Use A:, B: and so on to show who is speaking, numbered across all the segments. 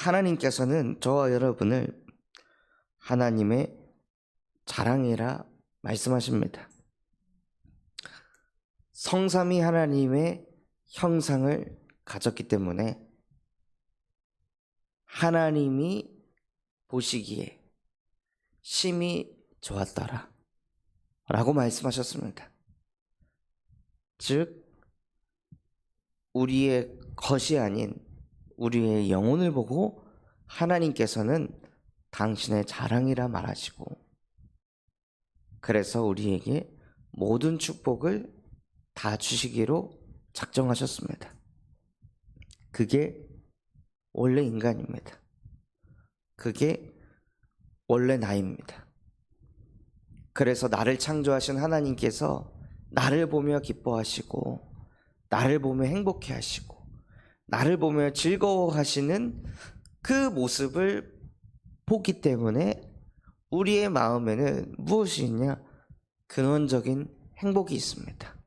A: 하나님께서는 저와 여러분을 하나님의 자랑이라 말씀하십니다. 성삼위 하나님의 형상을 가졌기 때문에 하나님이 보시기에 심히 좋았더라 라고 말씀하셨습니다. 즉 우리의 것이 아닌 우리의 영혼을 보고 하나님께서는 당신의 자랑이라 말하시고, 그래서 우리에게 모든 축복을 다 주시기로 작정하셨습니다. 그게 원래 인간입니다. 그게 원래 나입니다. 그래서 나를 창조하신 하나님께서 나를 보며 기뻐하시고, 나를 보며 행복해하시고, 나를 보며 즐거워하시는 그 모습을 보기 때문에 우리의 마음에는 무엇이 있냐? 근원적인 행복이 있습니다.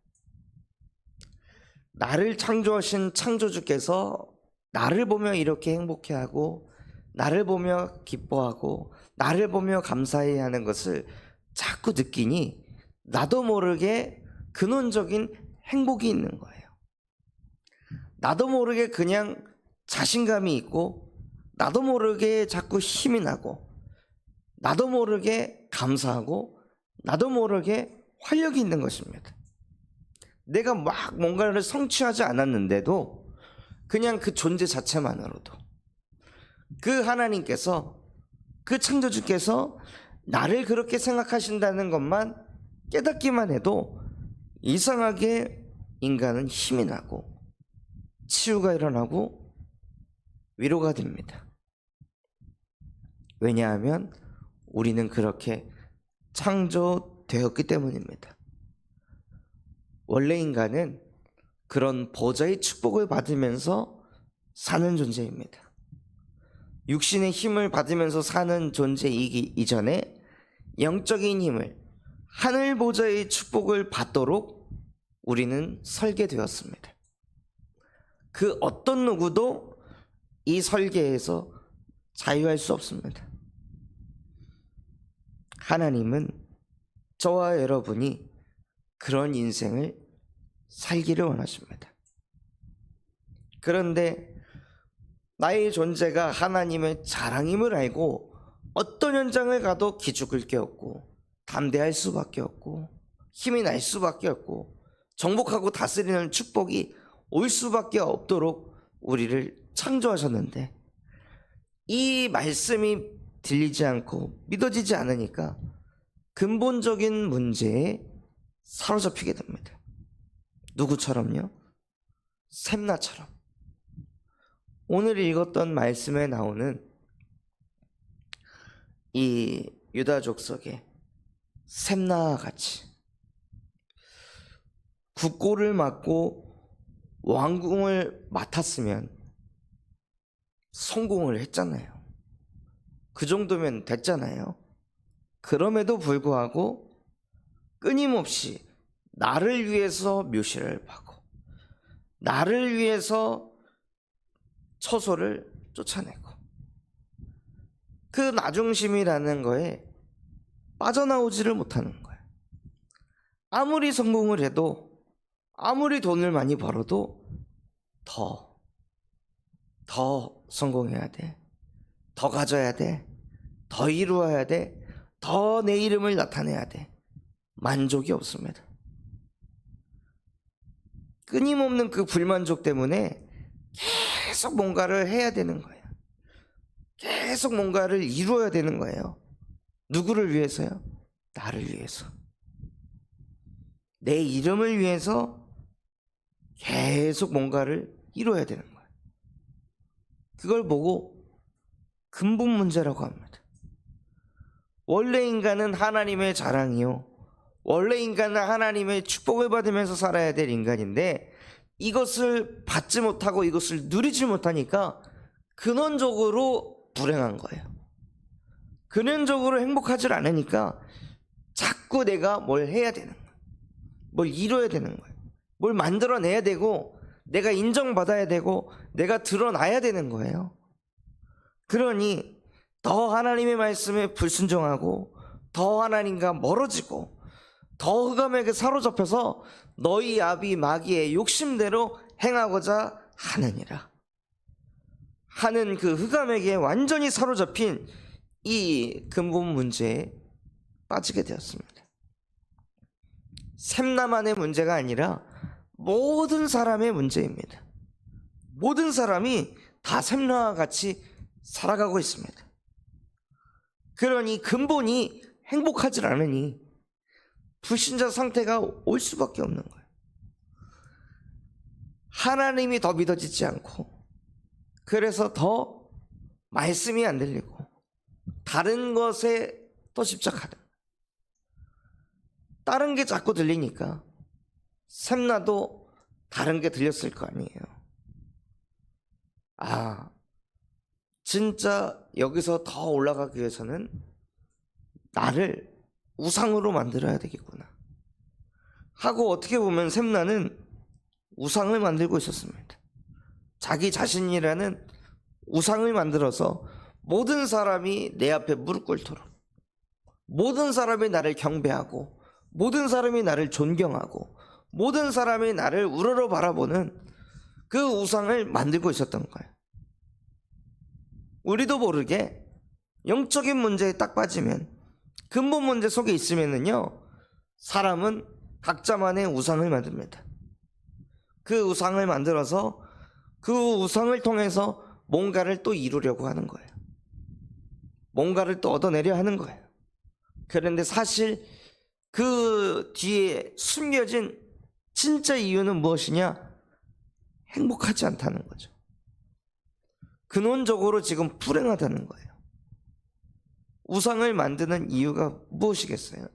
A: 나를 창조하신 창조주께서 나를 보며 이렇게 행복해하고, 나를 보며 기뻐하고, 나를 보며 감사해야 하는 것을 자꾸 느끼니 나도 모르게 근원적인 행복이 있는 거예요. 나도 모르게 그냥 자신감이 있고, 나도 모르게 자꾸 힘이 나고, 나도 모르게 감사하고, 나도 모르게 활력이 있는 것입니다. 내가 막 뭔가를 성취하지 않았는데도 그냥 그 존재 자체만으로도 그 하나님께서, 그 창조주께서 나를 그렇게 생각하신다는 것만 깨닫기만 해도 이상하게 인간은 힘이 나고 치유가 일어나고 위로가 됩니다. 왜냐하면 우리는 그렇게 창조되었기 때문입니다. 원래 인간은 그런 보좌의 축복을 받으면서 사는 존재입니다. 육신의 힘을 받으면서 사는 존재이기 이전에 영적인 힘을, 하늘 보좌의 축복을 받도록 우리는 설계되었습니다. 그 어떤 누구도 이 설계에서 자유할 수 없습니다. 하나님은 저와 여러분이 그런 인생을 살기를 원하십니다. 그런데 나의 존재가 하나님의 자랑임을 알고 어떤 현장을 가도 기죽을 게 없고, 담대할 수밖에 없고, 힘이 날 수밖에 없고, 정복하고 다스리는 축복이 올 수밖에 없도록 우리를 창조하셨는데, 이 말씀이 들리지 않고 믿어지지 않으니까 근본적인 문제에 사로잡히게 됩니다. 누구처럼요? 샘나처럼. 오늘 읽었던 말씀에 나오는 이 유다 족속의 샘나와 같이 국고를 맡고 왕궁을 맡았으면 성공을 했잖아요. 그 정도면 됐잖아요. 그럼에도 불구하고 끊임없이 나를 위해서 묘시를 하고, 나를 위해서 처소를 쫓아내고, 그 나중심이라는 거에 빠져나오지를 못하는 거예요. 아무리 성공을 해도, 아무리 돈을 많이 벌어도 더 성공해야 돼, 더 가져야 돼, 더 이루어야 돼, 더 내 이름을 나타내야 돼. 만족이 없습니다. 끊임없는 그 불만족 때문에 계속 뭔가를 해야 되는 거예요. 계속 뭔가를 이루어야 되는 거예요. 누구를 위해서요? 나를 위해서. 내 이름을 위해서 계속 뭔가를 이루어야 되는 거예요. 그걸 보고 근본 문제라고 합니다. 원래 인간은 하나님의 자랑이요, 원래 인간은 하나님의 축복을 받으면서 살아야 될 인간인데, 이것을 받지 못하고 이것을 누리지 못하니까 근원적으로 불행한 거예요. 근원적으로 행복하지 않으니까 자꾸 내가 뭘 해야 되는 거예요. 뭘 이뤄야 되는 거예요. 뭘 만들어내야 되고, 내가 인정받아야 되고, 내가 드러나야 되는 거예요. 그러니 더 하나님의 말씀에 불순종하고 더 하나님과 멀어지고 더 흑암에게 사로잡혀서 너희 아비 마귀의 욕심대로 행하고자 하느니라 하는 그 흑암에게 완전히 사로잡힌 이 근본 문제에 빠지게 되었습니다. 샘나만의 문제가 아니라 모든 사람의 문제입니다. 모든 사람이 다 샘나와 같이 살아가고 있습니다. 그러니 근본이 행복하지 않으니 불신자 상태가 올 수밖에 없는 거예요. 하나님이 더 믿어지지 않고 그래서 더 말씀이 안 들리고 다른 것에 더 집착하는, 다른 게 자꾸 들리니까 샘나도 다른 게 들렸을 거 아니에요. 진짜 여기서 더 올라가기 위해서는 나를 우상으로 만들어야 되겠구나 하고 어떻게 보면 샘나는 우상을 만들고 있었습니다. 자기 자신이라는 우상을 만들어서 모든 사람이 내 앞에 무릎 꿇도록, 모든 사람이 나를 경배하고 모든 사람이 나를 존경하고 모든 사람이 나를 우러러 바라보는 그 우상을 만들고 있었던 거예요. 우리도 모르게 영적인 문제에 딱 빠지면, 근본 문제 속에 있으면은요, 사람은 각자만의 우상을 만듭니다. 그 우상을 만들어서 그 우상을 통해서 뭔가를 또 이루려고 하는 거예요. 뭔가를 또 얻어내려 하는 거예요. 그런데 사실 그 뒤에 숨겨진 진짜 이유는 무엇이냐? 행복하지 않다는 거죠. 근원적으로 지금 불행하다는 거예요. 우상을 만드는 이유가 무엇이겠어요?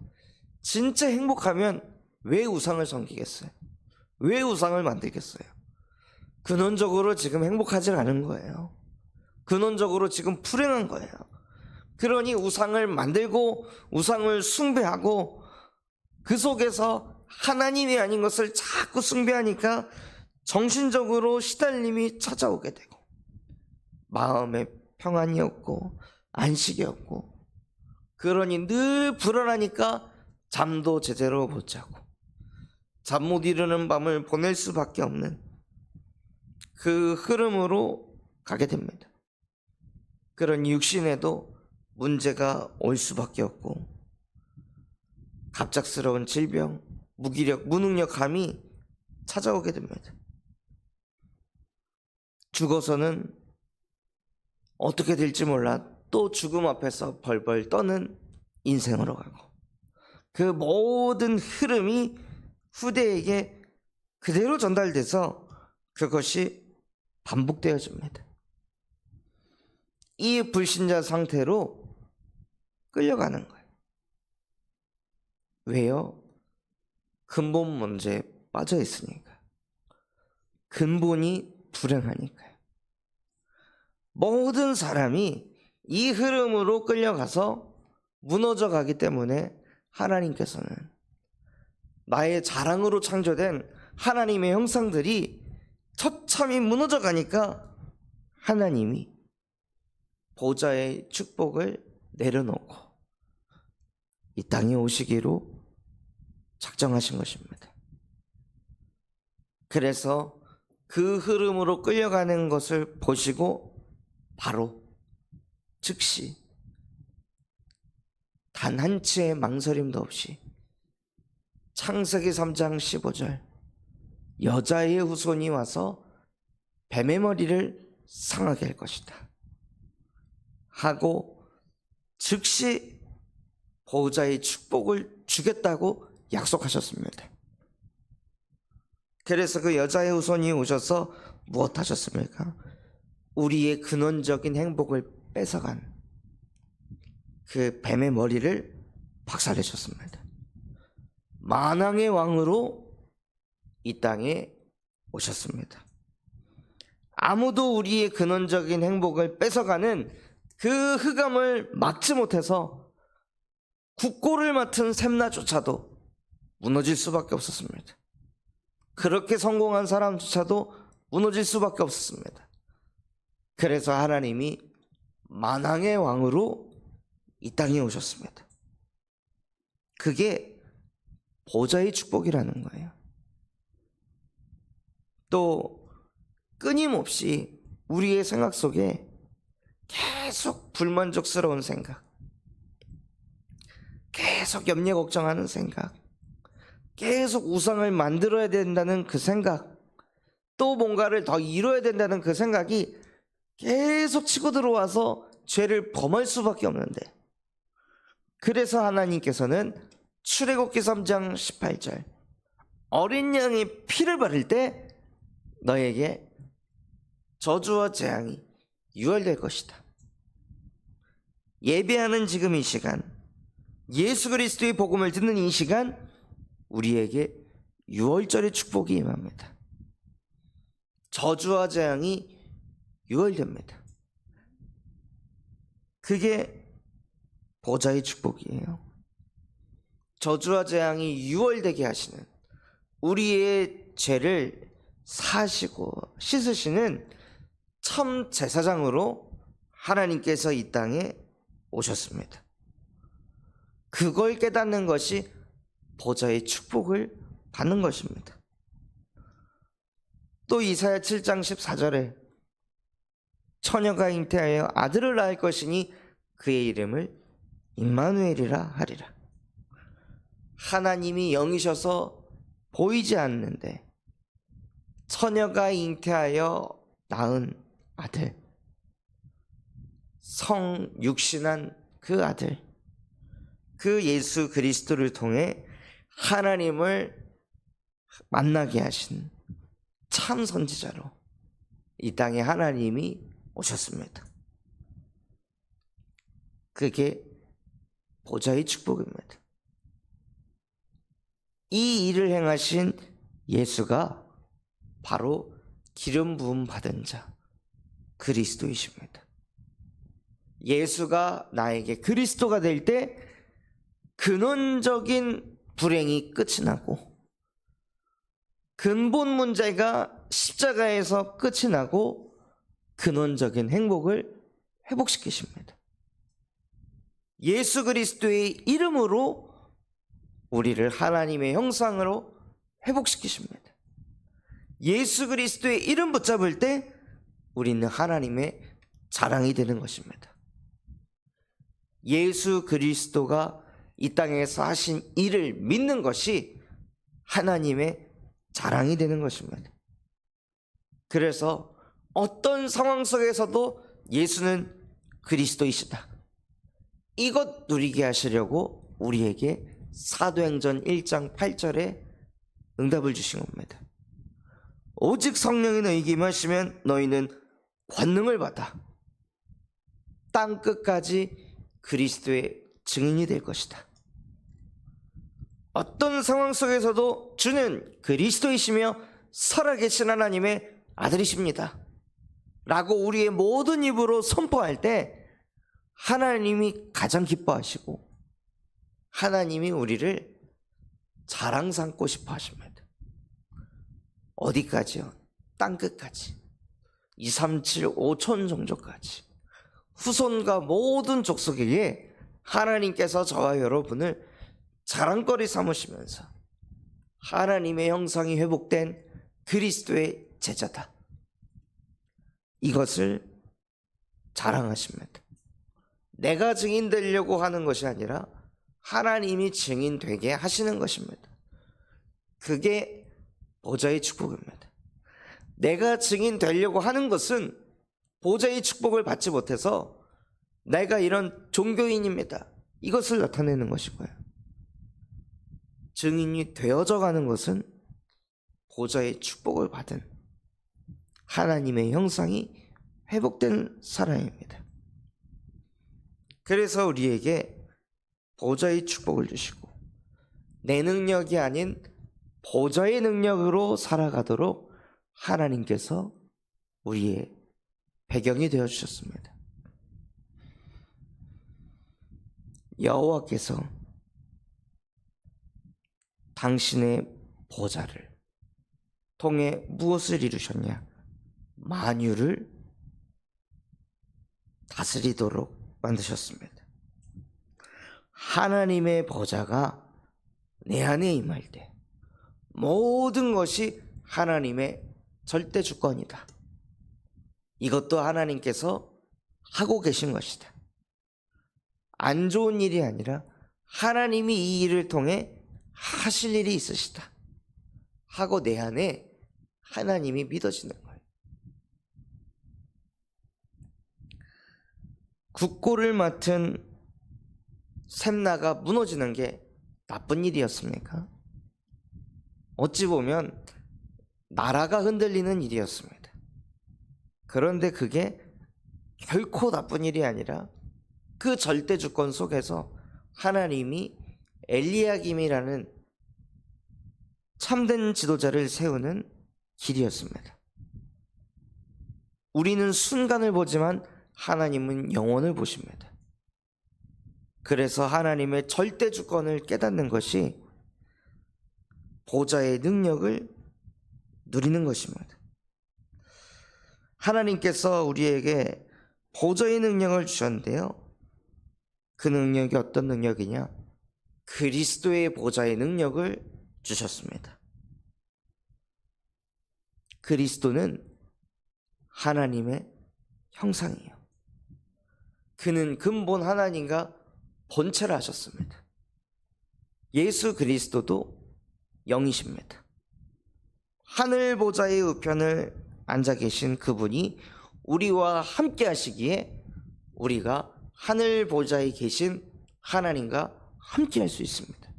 A: 진짜 행복하면 왜 우상을 섬기겠어요? 왜 우상을 만들겠어요? 근원적으로 지금 행복하지 않은 거예요. 근원적으로 지금 불행한 거예요. 그러니 우상을 만들고 우상을 숭배하고 그 속에서 하나님이 아닌 것을 자꾸 숭배하니까 정신적으로 시달림이 찾아오게 되고 마음에 평안이 없고 안식이 없고, 그러니 늘 불안하니까 잠도 제대로 못 자고 잠 못 이루는 밤을 보낼 수밖에 없는 그 흐름으로 가게 됩니다. 그런 육신에도 문제가 올 수밖에 없고 갑작스러운 질병, 무기력, 무능력감이 찾아오게 됩니다. 죽어서는 어떻게 될지 몰라 또 죽음 앞에서 벌벌 떠는 인생으로 가고, 그 모든 흐름이 후대에게 그대로 전달돼서 그것이 반복되어집니다. 이 불신자 상태로 끌려가는 거예요. 왜요? 근본 문제에 빠져 있으니까. 근본이 불행하니까요. 모든 사람이 이 흐름으로 끌려가서 무너져 가기 때문에 하나님께서는 나의 자랑으로 창조된 하나님의 형상들이 처참히 무너져 가니까 하나님이 보좌의 축복을 내려놓고 이 땅에 오시기로 작정하신 것입니다. 그래서 그 흐름으로 끌려가는 것을 보시고 바로 즉시 단 한치의 망설임도 없이 창세기 3장 15절 여자의 후손이 와서 뱀의 머리를 상하게 할 것이다 하고 즉시 보호자의 축복을 주겠다고 약속하셨습니다. 그래서 그 여자의 후손이 오셔서 무엇 하셨습니까? 우리의 근원적인 행복을 뺏어간 그 뱀의 머리를 박살내 셨습니다. 만왕의 왕으로 이 땅에 오셨습니다. 아무도 우리의 근원적인 행복을 뺏어가는 그 흑암을 막지 못해서 국고를 맡은 샘나조차도 무너질 수밖에 없었습니다. 그렇게 성공한 사람조차도 무너질 수밖에 없었습니다. 그래서 하나님이 만왕의 왕으로 이 땅에 오셨습니다. 그게 보좌의 축복이라는 거예요. 또 끊임없이 우리의 생각 속에 계속 불만족스러운 생각, 계속 염려 걱정하는 생각, 계속 우상을 만들어야 된다는 그 생각, 또 뭔가를 더 이뤄야 된다는 그 생각이 계속 치고 들어와서 죄를 범할 수밖에 없는데, 그래서 하나님께서는 출애굽기 3장 18절 어린 양의 피를 바를 때 너에게 저주와 재앙이 유월될 것이다. 예배하는 지금 이 시간, 예수 그리스도의 복음을 듣는 이 시간, 우리에게 유월절의 축복이 임합니다. 저주와 재앙이 유월됩니다. 그게 보좌의 축복이에요. 저주와 재앙이 유월되게 하시는, 우리의 죄를 사시고 씻으시는 참 제사장으로 하나님께서 이 땅에 오셨습니다. 그걸 깨닫는 것이 보좌의 축복을 받는 것입니다. 또 이사야 7장 14절에 처녀가 잉태하여 아들을 낳을 것이니 그의 이름을 임마누엘이라 하리라. 하나님이 영이셔서 보이지 않는데 처녀가 잉태하여 낳은 아들, 성육신한 그 아들, 그 예수 그리스도를 통해 하나님을 만나게 하신 참 선지자로 이 땅에 하나님이 오셨습니다. 그게 보좌의 축복입니다. 이 일을 행하신 예수가 바로 기름 부음 받은 자 그리스도이십니다. 예수가 나에게 그리스도가 될 때 근원적인 불행이 끝이 나고 근본 문제가 십자가에서 끝이 나고 근원적인 행복을 회복시키십니다. 예수 그리스도의 이름으로 우리를 하나님의 형상으로 회복시키십니다. 예수 그리스도의 이름 붙잡을 때 우리는 하나님의 자랑이 되는 것입니다. 예수 그리스도가 이 땅에서 하신 일을 믿는 것이 하나님의 자랑이 되는 것입니다. 그래서 어떤 상황 속에서도 예수는 그리스도이시다, 이것 누리게 하시려고 우리에게 사도행전 1장 8절에 응답을 주신 겁니다. 오직 성령이 너희에게 임하시면 너희는 권능을 받아 땅 끝까지 그리스도의 증인이 될 것이다. 어떤 상황 속에서도 주는 그리스도이시며 살아계신 하나님의 아들이십니다 라고 우리의 모든 입으로 선포할 때 하나님이 가장 기뻐하시고 하나님이 우리를 자랑 삼고 싶어 하십니다. 어디까지요? 땅끝까지, 2, 3, 7, 5천 종족까지, 후손과 모든 족속에게 하나님께서 저와 여러분을 자랑거리 삼으시면서 하나님의 형상이 회복된 그리스도의 제자다, 이것을 자랑하십니다. 내가 증인 되려고 하는 것이 아니라 하나님이 증인 되게 하시는 것입니다. 그게 보좌의 축복입니다. 내가 증인 되려고 하는 것은 보좌의 축복을 받지 못해서 내가 이런 종교인입니다, 이것을 나타내는 것이고요. 증인이 되어져 가는 것은 보좌의 축복을 받은 하나님의 형상이 회복된 사람입니다. 그래서 우리에게 보좌의 축복을 주시고 내 능력이 아닌 보좌의 능력으로 살아가도록 하나님께서 우리의 배경이 되어 주셨습니다. 여호와께서 당신의 보좌를 통해 무엇을 이루셨냐? 만유를 다스리도록 만드셨습니다. 하나님의 보좌가 내 안에 임할 때 모든 것이 하나님의 절대 주권이다. 이것도 하나님께서 하고 계신 것이다. 안 좋은 일이 아니라 하나님이 이 일을 통해 하실 일이 있으시다 하고 내 안에 하나님이 믿어지는 거예요. 국고를 맡은 샘나가 무너지는 게 나쁜 일이었습니까? 어찌 보면 나라가 흔들리는 일이었습니다. 그런데 그게 결코 나쁜 일이 아니라 그 절대 주권 속에서 하나님이 엘리야김이라는 참된 지도자를 세우는 길이었습니다. 우리는 순간을 보지만 하나님은 영원을 보십니다. 그래서 하나님의 절대 주권을 깨닫는 것이 보좌의 능력을 누리는 것입니다. 하나님께서 우리에게 보좌의 능력을 주셨는데요, 그 능력이 어떤 능력이냐? 그리스도의 보좌의 능력을 주셨습니다. 그리스도는 하나님의 형상이에요. 그는 근본 하나님과 본체를 하셨습니다. 예수 그리스도도 영이십니다. 하늘 보좌의 우편을 앉아 계신 그분이 우리와 함께 하시기에 우리가 하늘 보좌에 계신 하나님과 함께 할 수 있습니다.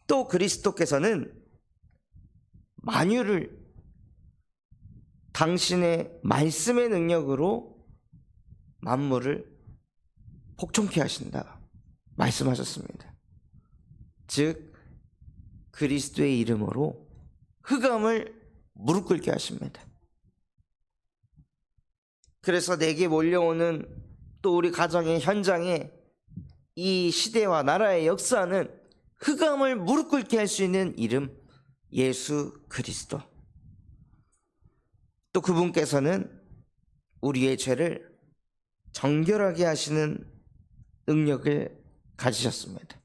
A: 또 그리스도께서는 만유를 당신의 말씀의 능력으로 만물을 복종케 하신다 말씀하셨습니다. 즉 그리스도의 이름으로 흑암을 무릎 꿇게 하십니다. 그래서 내게 몰려오는 또 우리 가정의 현장에 이 시대와 나라의 역사는 흑암을 무릎 꿇게 할 수 있는 이름, 예수 그리스도. 또 그분께서는 우리의 죄를 정결하게 하시는 능력을 가지셨습니다.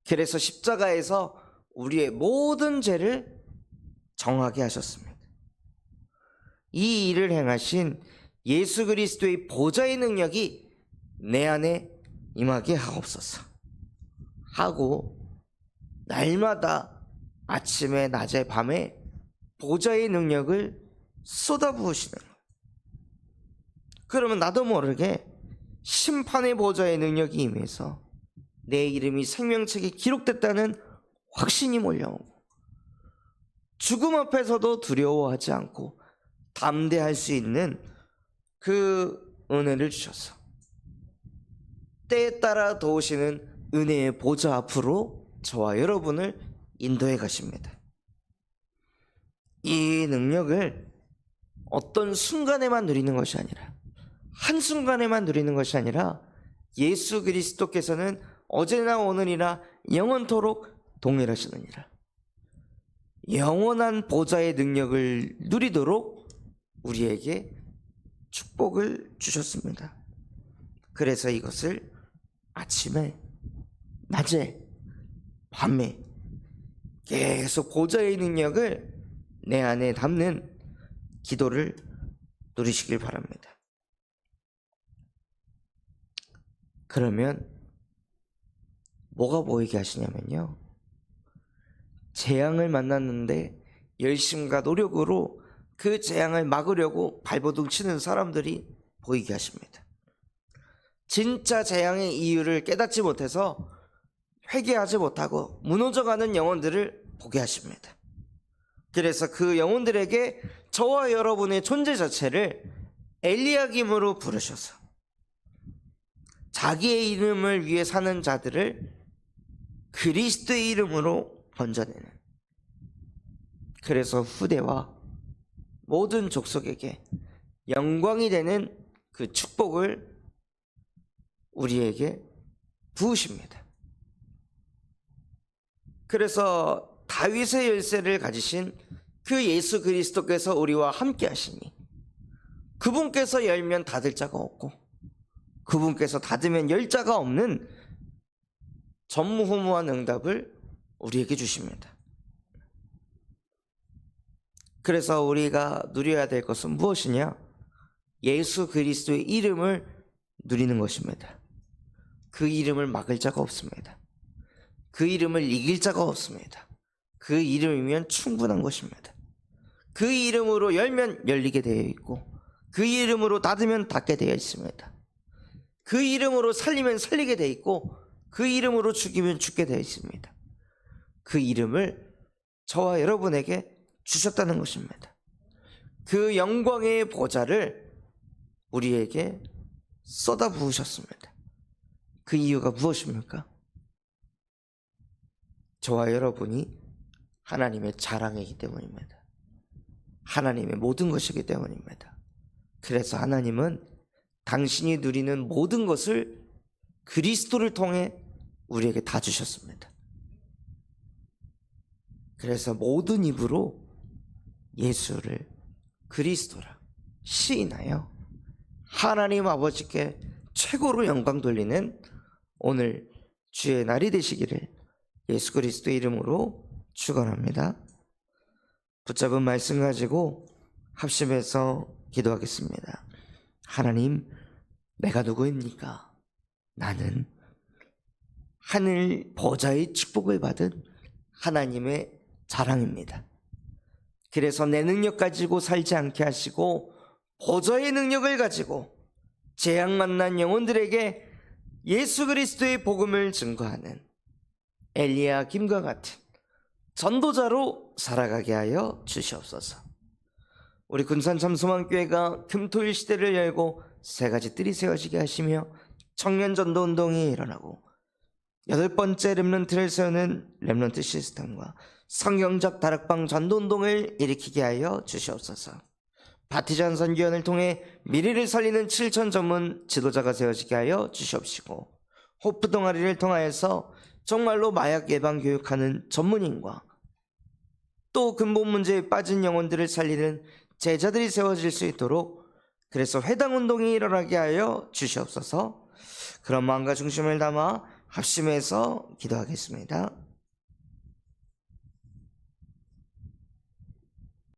A: 그래서 십자가에서 우리의 모든 죄를 정하게 하셨습니다. 이 일을 행하신 예수 그리스도의 보좌의 능력이 내 안에 임하게 하옵소서 하고 날마다 아침에 낮에 밤에 보좌의 능력을 쏟아부으시는 거예요. 그러면 나도 모르게 심판의 보좌의 능력이 임해서 내 이름이 생명책에 기록됐다는 확신이 몰려오고 죽음 앞에서도 두려워하지 않고 담대할 수 있는 그 은혜를 주셔서 때에 따라 도우시는 은혜의 보좌 앞으로 저와 여러분을 인도해 가십니다. 이 능력을 어떤 순간에만 누리는 것이 아니라 한순간에만 누리는 것이 아니라 예수 그리스도께서는 어제나 오늘이나 영원토록 동일하시느니라. 영원한 보좌의 능력을 누리도록 우리에게 축복을 주셨습니다. 그래서 이것을 아침에, 낮에, 밤에 계속 보좌의 능력을 내 안에 담는 기도를 누리시길 바랍니다. 그러면 뭐가 보이게 하시냐면요, 재앙을 만났는데 열심과 노력으로 그 재앙을 막으려고 발버둥 치는 사람들이 보이게 하십니다. 진짜 재앙의 이유를 깨닫지 못해서 회개하지 못하고 무너져가는 영혼들을 보게 하십니다. 그래서 그 영혼들에게 저와 여러분의 존재 자체를 엘리야김으로 부르셔서 자기의 이름을 위해 사는 자들을 그리스도의 이름으로 번져내는, 그래서 후대와 모든 족속에게 영광이 되는 그 축복을 우리에게 부으십니다. 그래서 다윗의 열쇠를 가지신 그 예수 그리스도께서 우리와 함께 하시니 그분께서 열면 닫을 자가 없고 그분께서 닫으면 열 자가 없는 전무후무한 응답을 우리에게 주십니다. 그래서 우리가 누려야 될 것은 무엇이냐? 예수 그리스도의 이름을 누리는 것입니다. 그 이름을 막을 자가 없습니다. 그 이름을 이길 자가 없습니다. 그 이름이면 충분한 것입니다. 그 이름으로 열면 열리게 되어 있고 그 이름으로 닫으면 닫게 되어 있습니다. 그 이름으로 살리면 살리게 되어 있고 그 이름으로 죽이면 죽게 되어 있습니다. 그 이름을 저와 여러분에게 주셨다는 것입니다. 그 영광의 보좌를 우리에게 쏟아 부으셨습니다. 그 이유가 무엇입니까? 저와 여러분이 하나님의 자랑이기 때문입니다. 하나님의 모든 것이기 때문입니다. 그래서 하나님은 당신이 누리는 모든 것을 그리스도를 통해 우리에게 다 주셨습니다. 그래서 모든 입으로 예수를 그리스도라 시인하여 하나님 아버지께 최고로 영광 돌리는 오늘 주의 날이 되시기를 예수 그리스도의 이름으로 축원합니다. 붙잡은 말씀 가지고 합심해서 기도하겠습니다. 하나님, 내가 누구입니까? 나는 하늘 보좌의 축복을 받은 하나님의 자랑입니다. 그래서 내 능력 가지고 살지 않게 하시고 보좌의 능력을 가지고 재앙 만난 영혼들에게 예수 그리스도의 복음을 증거하는 엘리야 김과 같은 전도자로 살아가게 하여 주시옵소서. 우리 군산 잠소만교회가 금토일 시대를 열고 세 가지 뜰이 세워지게 하시며 청년 전도 운동이 일어나고 8번째 렘넌트를 세우는 렘넌트 시스템과 성경적 다락방 전도 운동을 일으키게 하여 주시옵소서. 바티잔 선교연을 통해 미래를 살리는 7천 전문 지도자가 세워지게 하여 주시옵시고 호프 동아리를 통하여서 정말로 마약 예방 교육하는 전문인과 또 근본 문제에 빠진 영혼들을 살리는 제자들이 세워질 수 있도록 그래서 회당 운동이 일어나게 하여 주시옵소서. 그런 마음과 중심을 담아 합심해서 기도하겠습니다.